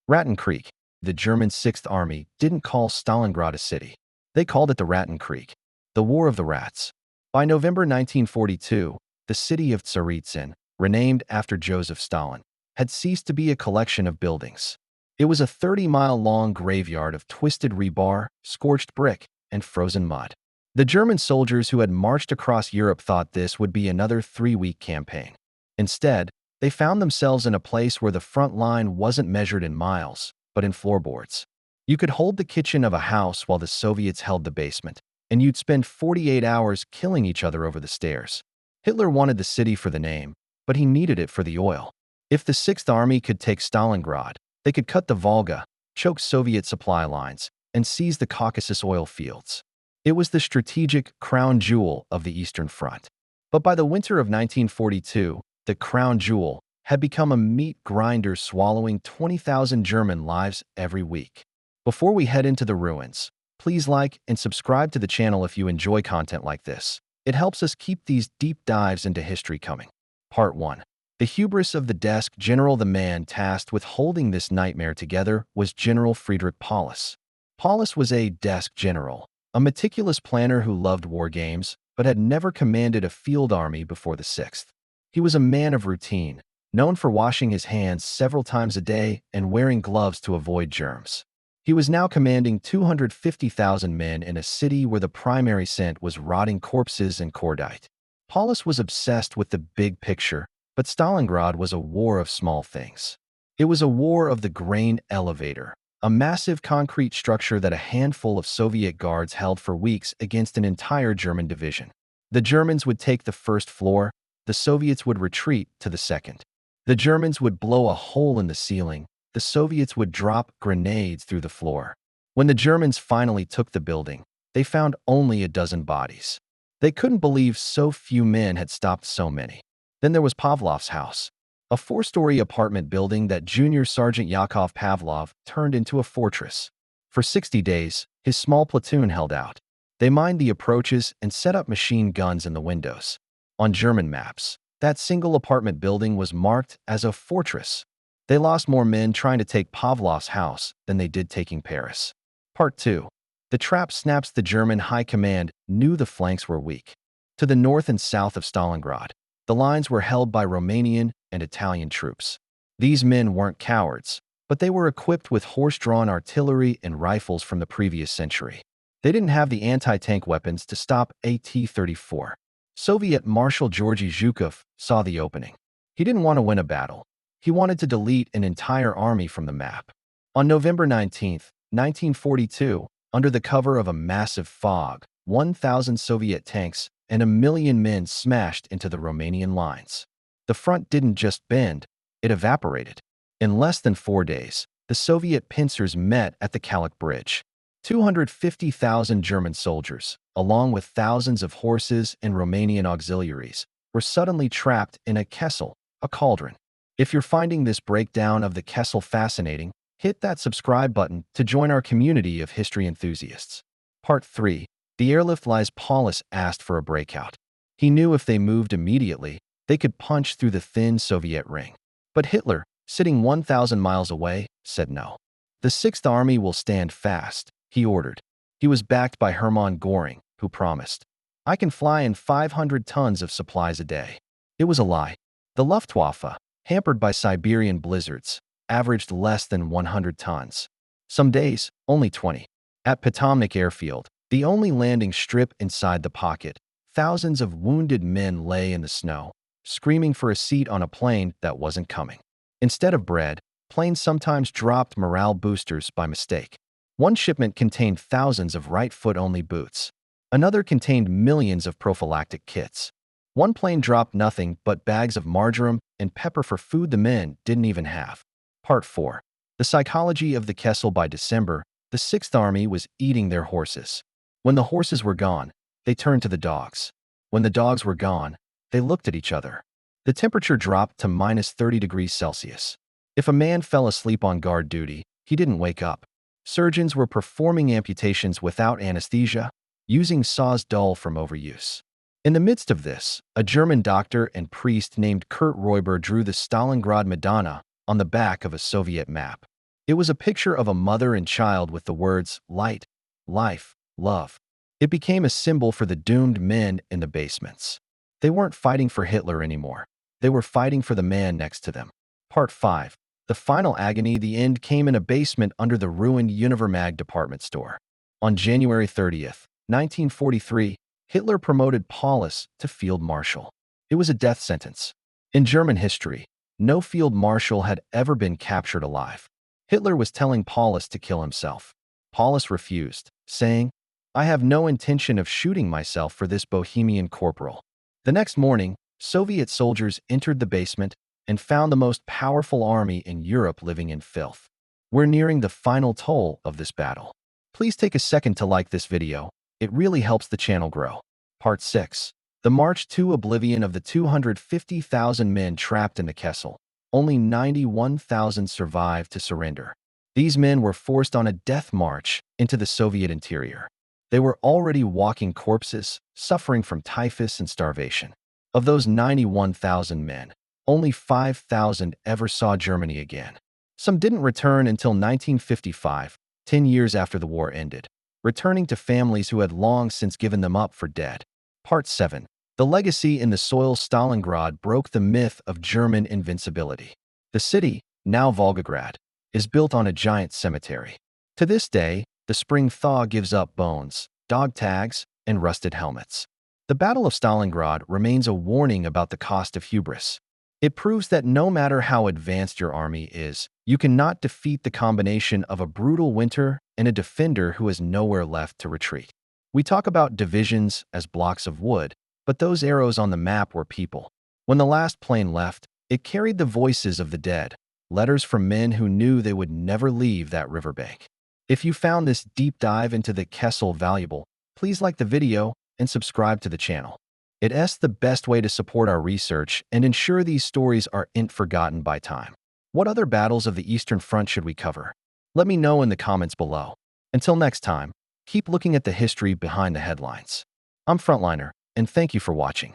Rattenkrieg, the German Sixth Army, didn't call Stalingrad a city. They called it the Rattenkrieg, the War of the Rats. By November 1942, the city of Tsaritsyn, renamed after Joseph Stalin, had ceased to be a collection of buildings. It was a 30-mile-long graveyard of twisted rebar, scorched brick, and frozen mud. The German soldiers who had marched across Europe thought this would be another 3-week campaign. Instead, they found themselves in a place where the front line wasn't measured in miles, but in floorboards. You could hold the kitchen of a house while the Soviets held the basement, and you'd spend 48 hours killing each other over the stairs. Hitler wanted the city for the name, but he needed it for the oil. If the Sixth Army could take Stalingrad, they could cut the Volga, choke Soviet supply lines, and seize the Caucasus oil fields. It was the strategic crown jewel of the Eastern Front. But by the winter of 1942, the crown jewel had become a meat grinder swallowing 20,000 German lives every week. Before we head into the ruins, please like and subscribe to the channel if you enjoy content like this. It helps us keep these deep dives into history coming. Part 1. The hubris of the desk general. The man tasked with holding this nightmare together was General Friedrich Paulus. Paulus was a desk general, a meticulous planner who loved war games, but had never commanded a field army before the 6th. He was a man of routine, known for washing his hands several times a day and wearing gloves to avoid germs. He was now commanding 250,000 men in a city where the primary scent was rotting corpses and cordite. Paulus was obsessed with the big picture, but Stalingrad was a war of small things. It was a war of the grain elevator, a massive concrete structure that a handful of Soviet guards held for weeks against an entire German division. The Germans would take the first floor, the Soviets would retreat to the second. The Germans would blow a hole in the ceiling, the Soviets would drop grenades through the floor. When the Germans finally took the building, they found only a dozen bodies. They couldn't believe so few men had stopped so many. Then there was Pavlov's house, a 4-story apartment building that Junior Sergeant Yakov Pavlov turned into a fortress. For 60 days, his small platoon held out. They mined the approaches and set up machine guns in the windows. On German maps, that single apartment building was marked as a fortress. They lost more men trying to take Pavlov's house than they did taking Paris. Part 2. The trap snaps. The German high command knew the flanks were weak. To the north and south of Stalingrad, the lines were held by Romanian and Italian troops. These men weren't cowards, but they were equipped with horse-drawn artillery and rifles from the previous century. They didn't have the anti-tank weapons to stop a T-34. Soviet Marshal Georgy Zhukov saw the opening. He didn't want to win a battle. He wanted to delete an entire army from the map. On November 19, 1942, under the cover of a massive fog, 1,000 Soviet tanks and 1,000,000 men smashed into the Romanian lines. The front didn't just bend, it evaporated. In less than 4 days, the Soviet pincers met at the Kalach Bridge. 250,000 German soldiers, along with thousands of horses and Romanian auxiliaries, were suddenly trapped in a Kessel, a cauldron. If you're finding this breakdown of the Kessel fascinating, hit that subscribe button to join our community of history enthusiasts. Part 3. The airlift lies. Paulus asked for a breakout. He knew if they moved immediately, they could punch through the thin Soviet ring. But Hitler, sitting 1,000 miles away, said no. The Sixth Army will stand fast, he ordered. He was backed by Hermann Göring, who promised, "I can fly in 500 tons of supplies a day." It was a lie. The Luftwaffe, hampered by Siberian blizzards, averaged less than 100 tons. Some days, only 20. At Potomnik Airfield, the only landing strip inside the pocket, thousands of wounded men lay in the snow, screaming for a seat on a plane that wasn't coming. Instead of bread, planes sometimes dropped morale boosters by mistake. One shipment contained thousands of right-foot-only boots. Another contained millions of prophylactic kits. One plane dropped nothing but bags of marjoram and pepper for food the men didn't even have. Part 4. The psychology of the Kessel. By December, the Sixth Army was eating their horses. When the horses were gone, they turned to the dogs. When the dogs were gone, they looked at each other. The temperature dropped to -30°C. If a man fell asleep on guard duty, he didn't wake up. Surgeons were performing amputations without anesthesia, using saws dull from overuse. In the midst of this, a German doctor and priest named Kurt Reuber drew the Stalingrad Madonna on the back of a Soviet map. It was a picture of a mother and child with the words light, life, love. It became a symbol for the doomed men in the basements. They weren't fighting for Hitler anymore. They were fighting for the man next to them. Part 5. The final agony. The end came in a basement under the ruined Univermag department store. On January 30th, 1943, Hitler promoted Paulus to field marshal. It was a death sentence. In German history, no field marshal had ever been captured alive. Hitler was telling Paulus to kill himself. Paulus refused, saying, "I have no intention of shooting myself for this Bohemian corporal." The next morning, Soviet soldiers entered the basement and found the most powerful army in Europe living in filth. We're nearing the final toll of this battle. Please take a second to like this video. It really helps the channel grow. Part 6. The March to Oblivion of the 250,000 men trapped in the Kessel. Only 91,000 survived to surrender. These men were forced on a death march into the Soviet interior. They were already walking corpses, suffering from typhus and starvation. Of those 91,000 men, only 5,000 ever saw Germany again. Some didn't return until 1955, 10 years after the war ended, returning to families who had long since given them up for dead. Part 7. The legacy in the soil. Stalingrad broke the myth of German invincibility. The city, now Volgograd, is built on a giant cemetery. To this day, the spring thaw gives up bones, dog tags, and rusted helmets. The Battle of Stalingrad remains a warning about the cost of hubris. It proves that no matter how advanced your army is, you cannot defeat the combination of a brutal winter and a defender who has nowhere left to retreat. We talk about divisions as blocks of wood, but those arrows on the map were people. When the last plane left, it carried the voices of the dead, letters from men who knew they would never leave that riverbank. If you found this deep dive into the Kessel valuable, please like the video and subscribe to the channel. It's the best way to support our research and ensure these stories aren't forgotten by time. What other battles of the Eastern Front should we cover? Let me know in the comments below. Until next time, keep looking at the history behind the headlines. I'm Frontliner, and thank you for watching.